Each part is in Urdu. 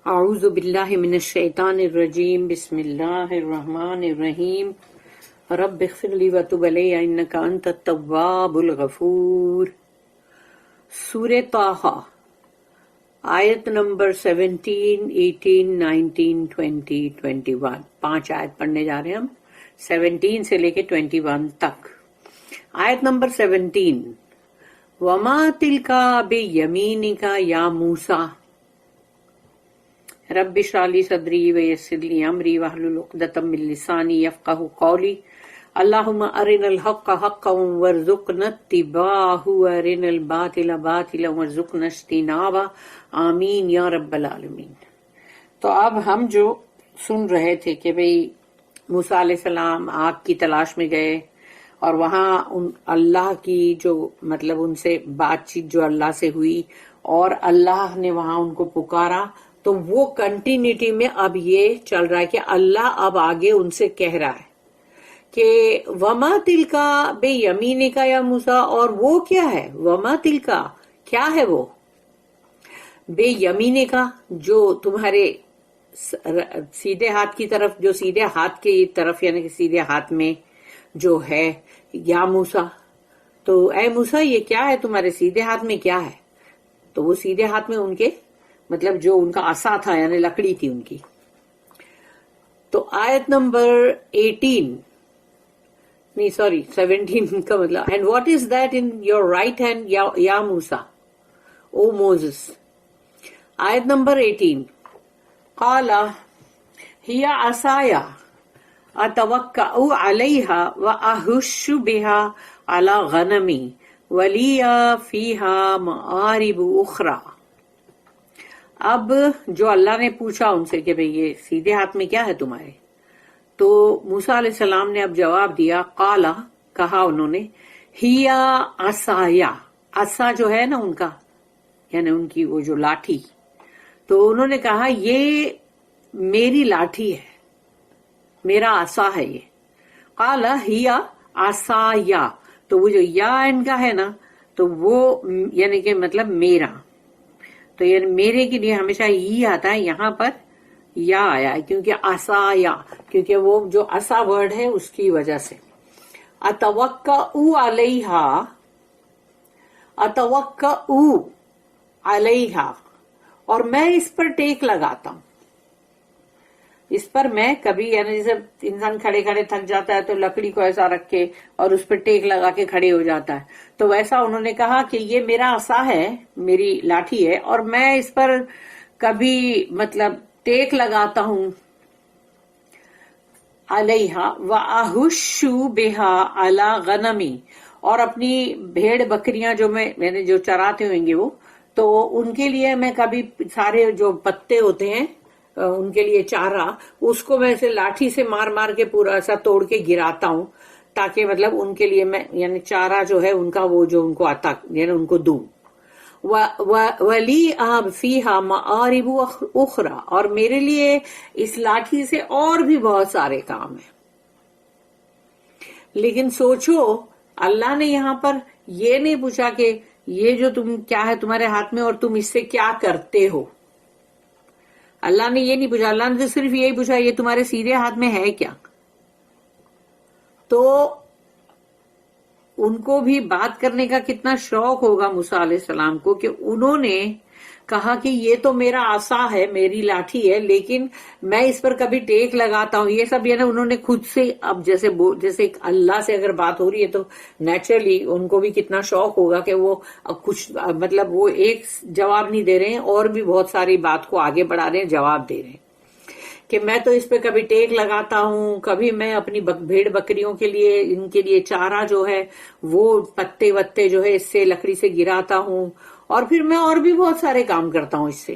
اعوذ باللہ من الشیطان الرجیم بسم اللہ الرحمن الرحیم رب اغفر لی وتب علی انک انت التواب الغفور۔ سورہ طٰہٰ آیت نمبر 17، 18، 19، 20، 21، 5 آیت پڑھنے جا رہے ہیں ہم 17 سے لے کے 21 تک۔ آیت نمبر 17، وما تلک بیمینک یا موسیٰ رب اشرح لی صدری ویسر لی امری واحلل عقدۃ من لسانی یفقہوا قولی اللہم ارنا الحق حقا وارزقنا اتباعہ وارنا الباطل باطلا وارزقنا اجتنابہ آمین یا رب العالمین۔ تو اب ہم جو سن رہے تھے کہ بھئی موسیٰ علیہ السلام آگ کی تلاش میں گئے اور وہاں اللہ کی جو ان سے بات چیت جو اللہ سے ہوئی اور اللہ نے وہاں ان کو پکارا، تو وہ کنٹینیوٹی میں اب یہ چل رہا ہے کہ اللہ اب آگے ان سے کہہ رہا ہے کہ وما تلکا بے یمین کا یا موسیٰ، اور وہ کیا ہے، وما تلکا کیا ہے، وہ بے یمین کا جو تمہارے سیدھے ہاتھ کی طرف، جو سیدھے ہاتھ کی طرف یعنی کہ سیدھے ہاتھ میں جو ہے، یا موسیٰ، تو اے موسیٰ یہ کیا ہے تمہارے سیدھے ہاتھ میں، کیا ہے؟ تو وہ سیدھے ہاتھ میں ان کے جو ان کا عصا تھا یعنی لکڑی تھی ان کی۔ تو آیت نمبر 17 کا and what is that in your right hand یا موسیٰ، او موزس۔ آیت نمبر 18، قال ہی عصای اتوکأ علیہا واہش بہا علی غنمی ولی فیہا مآرب اخری۔ اب جو اللہ نے پوچھا ان سے کہ بھئی یہ سیدھے ہاتھ میں کیا ہے تمہارے، تو موسیٰ علیہ السلام نے اب جواب دیا، قال کہا انہوں نے، ہی عصای، عصا جو ہے نا ان کا یعنی ان کی وہ جو لاٹھی، تو انہوں نے کہا یہ میری لاٹھی ہے، میرا عصا ہے یہ۔ قال ہی عصای، تو وہ جو یا ان کا ہے نا تو وہ یعنی کہ میرا، تو یعنی میرے کے لیے ہمیشہ یہ آتا ہے، یہاں پر یا آیا ہے کیونکہ عصایا، کیونکہ وہ جو عصا ورڈ ہے اس کی وجہ سے۔ اتوکأ علیہا، اتوکأ علیہا، اور میں اس پر ٹیک لگاتا ہوں، اس پر میں کبھی یعنی جیسے انسان کھڑے کھڑے تھک جاتا ہے تو لکڑی کو ایسا رکھ کے اور اس پہ ٹیک لگا کے کھڑے ہو جاتا ہے، تو ویسا انہوں نے کہا کہ یہ میرا عصا ہے، میری لاٹھی ہے، اور میں اس پر کبھی ٹیک لگاتا ہوں، علیہا وآہش بہا علی غنمی، اور اپنی بھیڑ بکریاں جو میں یعنی جو چراتے ہوئیں گے وہ، تو ان کے لیے میں کبھی سارے جو پتے ہوتے ہیں ان کے لیے چارہ، اس کو میں ایسے لاٹھی سے مار مار کے پورا ایسا توڑ کے گراتا ہوں، تاکہ ان کے لیے میں یعنی چارہ جو ہے ان کا وہ جو ان کو آتا یعنی ان کو دوں۔ ولی فیہا مآرب اخری، اور میرے لیے اس لاٹھی سے اور بھی بہت سارے کام ہیں۔ لیکن سوچو اللہ نے یہاں پر یہ نہیں پوچھا کہ یہ جو تم کیا ہے تمہارے ہاتھ میں اور تم اس سے کیا کرتے ہو، اللہ نے یہ نہیں پوچھا، اللہ نے صرف یہی پوچھا یہ تمہارے سیدھے ہاتھ میں ہے کیا۔ تو ان کو بھی بات کرنے کا کتنا شوق ہوگا موسیٰ علیہ السلام کو کہ انہوں نے کہا کہ یہ تو میرا عصا ہے، میری لاٹھی ہے، لیکن میں اس پر کبھی ٹیک لگاتا ہوں، یہ سب یعنی انہوں نے خود سے اب جیسے اللہ سے اگر بات ہو رہی ہے تو نیچرلی ان کو بھی کتنا شوق ہوگا کہ وہ کچھ وہ ایک جواب نہیں دے رہے ہیں اور بھی بہت ساری بات کو آگے بڑھا رہے ہیں، جواب دے رہے ہیں کہ میں تو اس پہ کبھی ٹیک لگاتا ہوں، کبھی میں اپنی بھیڑ بکریوں کے لیے ان کے لیے چارہ جو ہے وہ پتے وتے جو ہے اس سے لکڑی سے گراتا ہوں، اور پھر میں اور بھی بہت سارے کام کرتا ہوں اس سے۔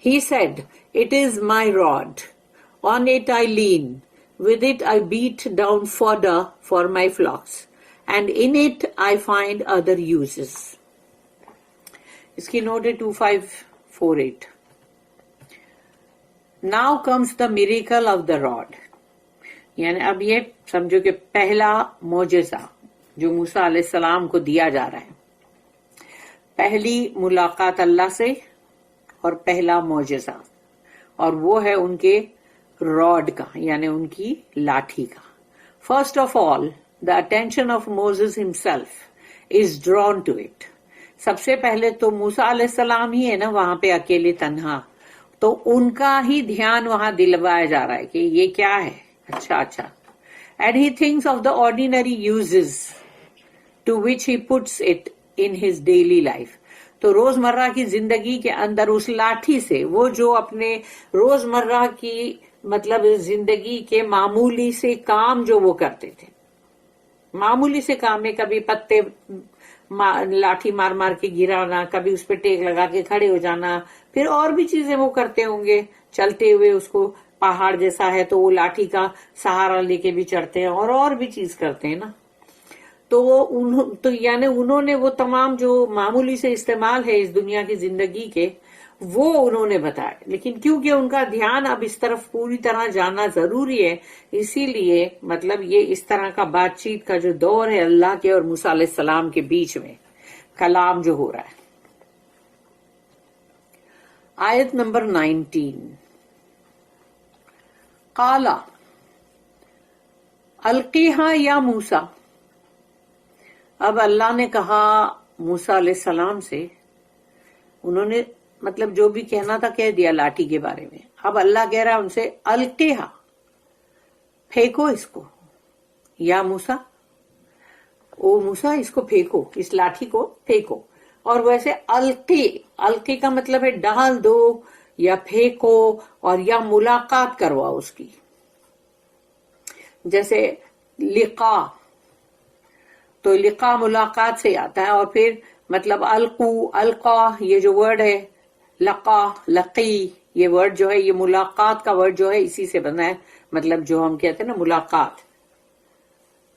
He said, "It is my rod. On it I lean. With it I beat down fodder for my flocks. And in it I find other uses." اس کی نوٹ ہے 2548۔ Now comes the miracle of the rod. یعنی اب یہ سمجھو کہ پہلا معجزہ جو موسیٰ علیہ السلام کو دیا جا رہا ہے، پہلی ملاقات اللہ سے اور پہلا معجزہ، اور وہ ہے ان کے راڈ کا، یعنی ان کی لاٹھی کا. First of all the attention of Moses himself is drawn to it. سب سے پہلے تو موسیٰ علیہ السلام ہی ہے نا وہاں پہ اکیلے تنہا، تو ان کا ہی دھیان وہاں دلوایا جا رہا ہے کہ یہ کیا ہے. اچھا. And he thinks of the ordinary uses to which he puts it in his daily life. تو روزمرہ کی زندگی کے اندر اس لاٹھی سے وہ جو اپنے روزمرہ کی مطلب زندگی کے معمولی سے کام جو وہ کرتے تھے، معمولی سے کام میں کبھی پتے لاٹھی مار مار کے گرانا، کبھی اس پہ ٹیک لگا کے کھڑے ہو جانا، پھر اور بھی چیزیں وہ کرتے ہوں گے چلتے ہوئے. اس کو پہاڑ جیسا ہے تو وہ لاٹھی کا سہارا لے کے بھی چڑھتے ہیں اور بھی چیز کرتے ہیں نا. تو یعنی انہوں نے وہ تمام جو معمولی سے استعمال ہے اس دنیا کی زندگی کے وہ انہوں نے بتایا، لیکن کیونکہ ان کا دھیان اب اس طرف پوری طرح جاننا ضروری ہے، اسی لیے مطلب یہ اس طرح کا بات چیت کا جو دور ہے اللہ کے اور موسیٰ علیہ السلام کے بیچ میں کلام جو ہو رہا ہے. آیت نمبر 19، قالا القیہا یا موسیٰ. اب اللہ نے کہا موسیٰ علیہ السلام سے، انہوں نے مطلب جو بھی کہنا تھا کہہ دیا لاٹھی کے بارے میں. اب اللہ کہہ رہا ہے ان سے القیہا، پھینکو اس کو، یا موسیٰ، او موسیٰ اس کو پھینکو، اس لاٹھی کو پھینکو. اور ویسے القی کا مطلب ہے ڈال دو یا پھینکو، اور یا ملاقات کرواؤ اس کی. جیسے لقا، تو لقا ملاقات سے آتا ہے، اور پھر مطلب القو، القا یہ جو ورڈ ہے، لقا، لقی یہ ورڈ جو ہے یہ ملاقات کا ورڈ جو ہے اسی سے بنا ہے، مطلب جو ہم کہتے ہیں نا ملاقات.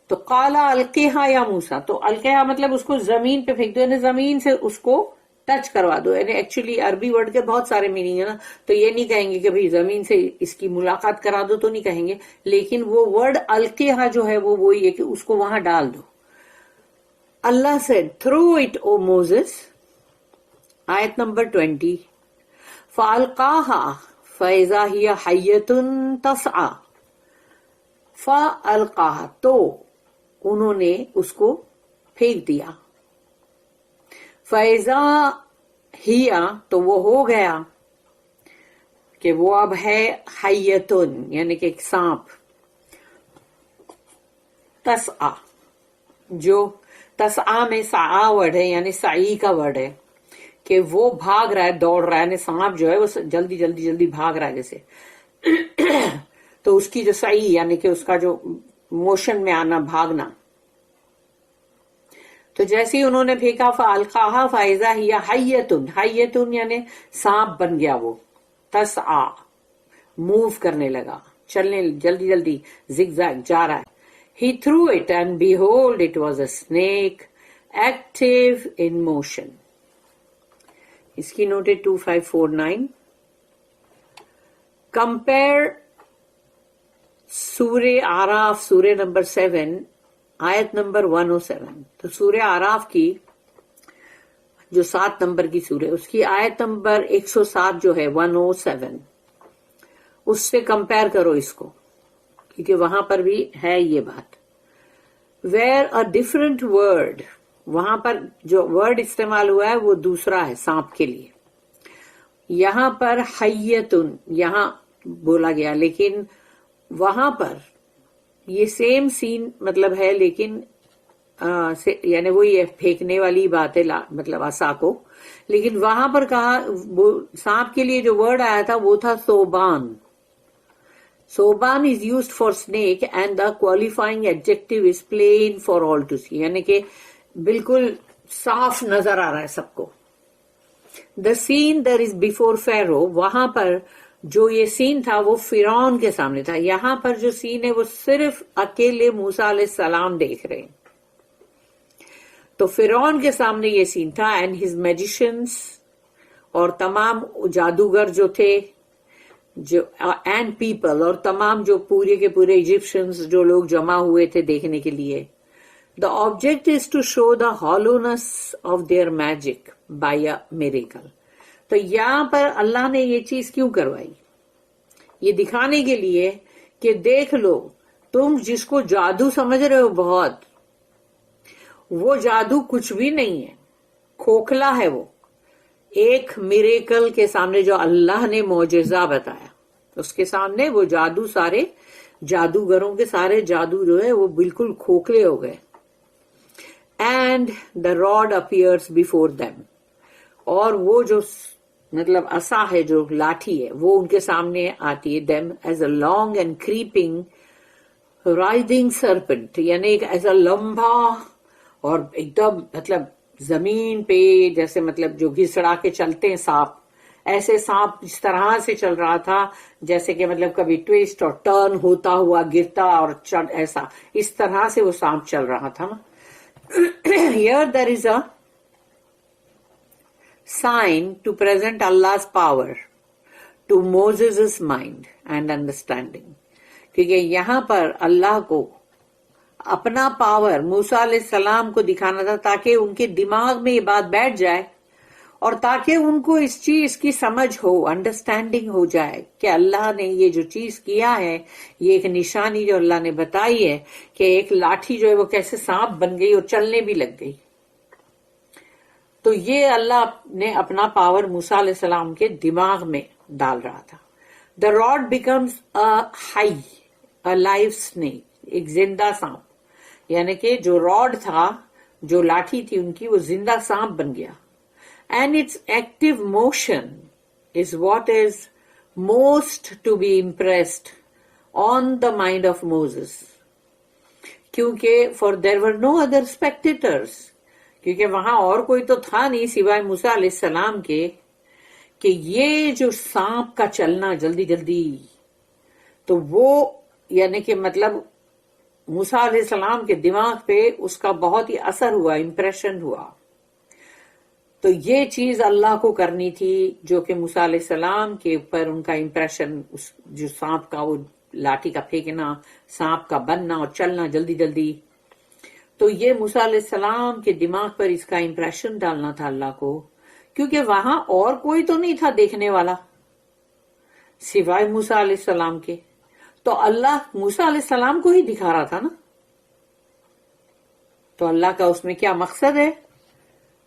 تو قالا القیہا یا موسیٰ، تو القیہا مطلب اس کو زمین پہ پھینک دو، یعنی زمین سے اس کو ٹچ کروا دو. یعنی ایکچولی عربی ورڈ کے بہت سارے میننگ ہے نا، تو یہ نہیں کہیں گے کہ بھئی زمین سے اس کی ملاقات کرا دو، تو نہیں کہیں گے، لیکن وہ ورڈ القیہا جو ہے وہ وہی ہے کہ اس کو وہاں ڈال دو. Allah said, throw it, O Moses. آیت نمبر 20، فَأَلْقَاهَا فَإِذَا هِيَ حَيَّةٌ تَسْعَى. فَأَلْقَاهَا، تو انہوں نے اس کو پھینک دیا. فَإِذَا هِيَ، تو وہ ہو گیا کہ وہ اب ہے حیتن، یعنی کہ ایک سانپ. تسعا، جو تسعا میں سعا ورڈ ہے، یعنی سعی کا ورڈ ہے کہ وہ بھاگ رہا ہے، دوڑ رہا ہے. یعنی سانپ جو ہے وہ جلدی جلدی جلدی بھاگ رہا ہے جیسے. تو اس کی جو سعی یعنی کہ اس کا جو موشن میں آنا، بھاگنا. تو جیسے ہی انہوں نے پھینکا، فَأَلْقَاهَا فَإِذَا هِيَ حَيَّةٌ، حَيَّةٌ یعنی سانپ بن گیا وہ. تسعا، موو کرنے لگا، چلنے جلدی جلدی، زگ زیگ جا رہا ہے. He threw it, and behold, it was a snake, active in motion. اس کی نوٹ ہے 2549. Compare سورہ آراف، سورہ نمبر 7، آیت نمبر 107. تو سورہ آراف کی جو 7 نمبر کی سورہ، اس کی آیت نمبر 107 جو ہے 107، اس سے کمپیئر کرو اس کو، کیونکہ وہاں پر بھی ہے یہ بات. ویئر اے ڈفرنٹ ورڈ، وہاں پر جو ورڈ استعمال ہوا ہے وہ دوسرا ہے سانپ کے لیے. یہاں پر حیتن یہاں بولا گیا، لیکن وہاں پر یہ سیم سین مطلب ہے، لیکن یعنی وہی ہے پھینکنے والی بات ہے، مطلب عصا کو. لیکن وہاں پر کہا سانپ کے لیے جو ورڈ آیا تھا وہ تھا ثوبان. Soban is used for snake and the qualifying adjective is plain for all to see. یعنی کہ بالکل صاف نظر آ رہا ہے سب کو. The scene there is before Pharaoh، وہاں پر جو یہ سین تھا وہ فرعون کے سامنے تھا. یہاں پر جو سین ہے وہ صرف اکیلے موسیٰ علیہ السلام دیکھ رہے ہیں. تو فرعون کے سامنے یہ سین تھا، and his magicians، اور تمام جادوگر جو تھے، جو اینڈ پیپل، اور تمام جو پورے کے پورے ایجپشنز جو لوگ جمع ہوئے تھے دیکھنے کے لیے. The object is to show the hollowness of their magic by a miracle. تو یہاں پر اللہ نے یہ چیز کیوں کروائی؟ یہ دکھانے کے لیے کہ دیکھ لو تم جس کو جادو سمجھ رہے ہو بہت، وہ جادو کچھ بھی نہیں ہے، کھوکھلا ہے وہ، ایک میریکل کے سامنے جو اللہ نے معجزہ بتایا اس کے سامنے وہ جادو، سارے جادوگروں کے سارے جادو جو ہے وہ بالکل کھوکھلے ہو گئے. And the rod appears before them, اور وہ جو مطلب عصا ہے، جو لاٹھی ہے، وہ ان کے سامنے آتی ہے. Them as a long and creeping rising serpent, یعنی ایک ایسا لمبا اور ایک دم مطلب زمین پہ جیسے مطلب جو گھسڑا کے چلتے ہیں سانپ، ایسے سانپ اس طرح سے چل رہا تھا جیسے کہ مطلب کبھی ٹویسٹ اور ٹرن ہوتا ہوا گرتا اور ایسا اس طرح سے وہ سانپ چل رہا تھا نا. Here there is a sign to present Allah's power to Moses' mind and understanding. کیونکہ یہاں پر اللہ کو اپنا پاور موسیٰ علیہ السلام کو دکھانا تھا تاکہ ان کے دماغ میں یہ بات بیٹھ جائے اور تاکہ ان کو اس چیز کی سمجھ ہو، انڈرسٹینڈنگ ہو جائے کہ اللہ نے یہ جو چیز کیا ہے، یہ ایک نشانی جو اللہ نے بتائی ہے کہ ایک لاٹھی جو ہے وہ کیسے سانپ بن گئی اور چلنے بھی لگ گئی. تو یہ اللہ نے اپنا پاور موسیٰ علیہ السلام کے دماغ میں ڈال رہا تھا. The rod becomes a live snake, ایک زندہ سانپ، یعنی کہ جو راڈ تھا، جو لاٹھی تھی ان کی، وہ زندہ سانپ بن گیا. And its active motion is what is most to be impressed on the mind of Moses. کیونکہ for there were no other spectators، کیونکہ وہاں اور کوئی تو تھا نہیں سوائے موسیٰ علیہ السلام کے، کہ یہ جو سانپ کا چلنا جلدی جلدی، تو وہ یعنی کہ مطلب موسیٰ علیہ السلام کے دماغ پہ اس کا بہت ہی اثر ہوا، امپریشن ہوا. تو یہ چیز اللہ کو کرنی تھی جو کہ موسیٰ علیہ السلام کے اوپر ان کا امپریشن، جو سانپ کا وہ لاٹھی کا پھینکنا، سانپ کا بننا اور چلنا جلدی جلدی، تو یہ موسیٰ علیہ السلام کے دماغ پر اس کا امپریشن ڈالنا تھا اللہ کو، کیونکہ وہاں اور کوئی تو نہیں تھا دیکھنے والا سوائے موسیٰ علیہ السلام کے. تو اللہ موسیٰ علیہ السلام کو ہی دکھا رہا تھا نا. تو اللہ کا اس میں کیا مقصد ہے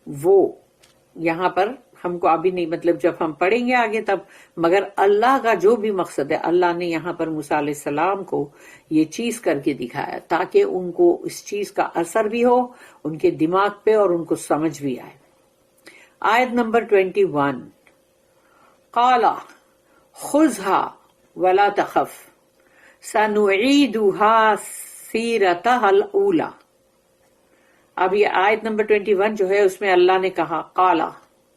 وہ یہاں پر ہم کو ابھی نہیں، مطلب جب ہم پڑھیں گے آگے تب، مگر اللہ کا جو بھی مقصد ہے اللہ نے یہاں پر موسیٰ علیہ السلام کو یہ چیز کر کے دکھایا تاکہ ان کو اس چیز کا اثر بھی ہو ان کے دماغ پہ اور ان کو سمجھ بھی آئے. آیت نمبر 21، قال خذها ولا تخف سنعيدها سیرتها الاولى. اب یہ آیت نمبر 21 جو ہے اس میں اللہ نے کہا، قالا،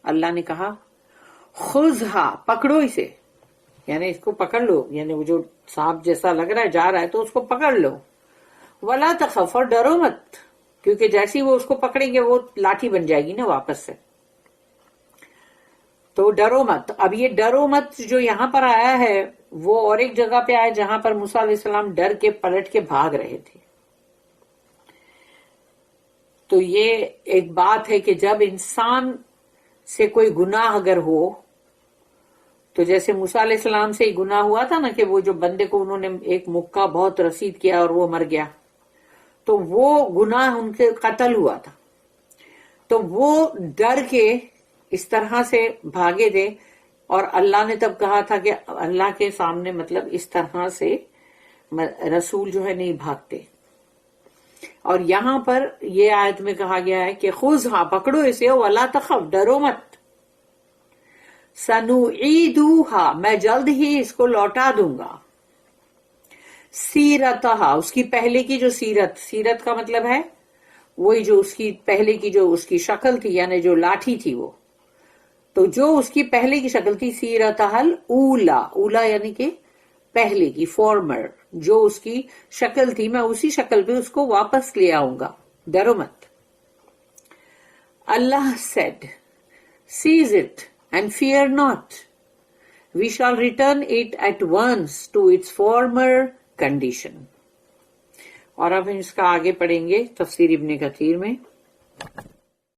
اللہ نے کہا، خذھا، پکڑو اسے، یعنی اس کو پکڑ لو، یعنی وہ جو سانپ جیسا لگ رہا ہے جا رہا ہے تو اس کو پکڑ لو. ولا تخف، اور ڈرو مت، کیونکہ جیسی وہ اس کو پکڑیں گے وہ لاٹھی بن جائے گی نا واپس سے، تو ڈرو مت. اب یہ ڈرو مت جو یہاں پر آیا ہے وہ اور ایک جگہ پہ آیا جہاں پر موسیٰ علیہ السلام ڈر کے پلٹ کے بھاگ رہے تھے. تو یہ ایک بات ہے کہ جب انسان سے کوئی گناہ اگر ہو، تو جیسے موسیٰ علیہ السلام سے ہی گناہ ہوا تھا نا کہ وہ جو بندے کو انہوں نے ایک مکہ بہت رسید کیا اور وہ مر گیا، تو وہ گناہ ان کے قتل ہوا تھا. تو وہ ڈر کے اس طرح سے بھاگے تھے، اور اللہ نے تب کہا تھا کہ اللہ کے سامنے مطلب اس طرح سے رسول جو ہے نہیں بھاگتے. اور یہاں پر یہ آیت میں کہا گیا ہے کہ خذھا، پکڑو اسے، ولا تخف، ڈرو مت، سنعیدھا، میں جلد ہی اس کو لوٹا دوں گا، سیرتھا، اس کی پہلے کی جو سیرت، سیرت کا مطلب ہے وہی جو اس کی پہلے کی جو اس کی شکل تھی، یعنی جو لاٹھی تھی وہ، تو جو اس کی پہلے کی شکل تھی، سیرتھا الاولی، اولا یعنی کہ پہلے کی، فارمر، جو اس کی شکل تھی میں اسی شکل پہ اس کو واپس لے آؤں گا، ڈرو مت. اللہ said, seize it and fear not, we shall return it at once to its former condition. اور اب ہم اس کا آگے پڑھیں گے تفسیر ابن کثیر میں.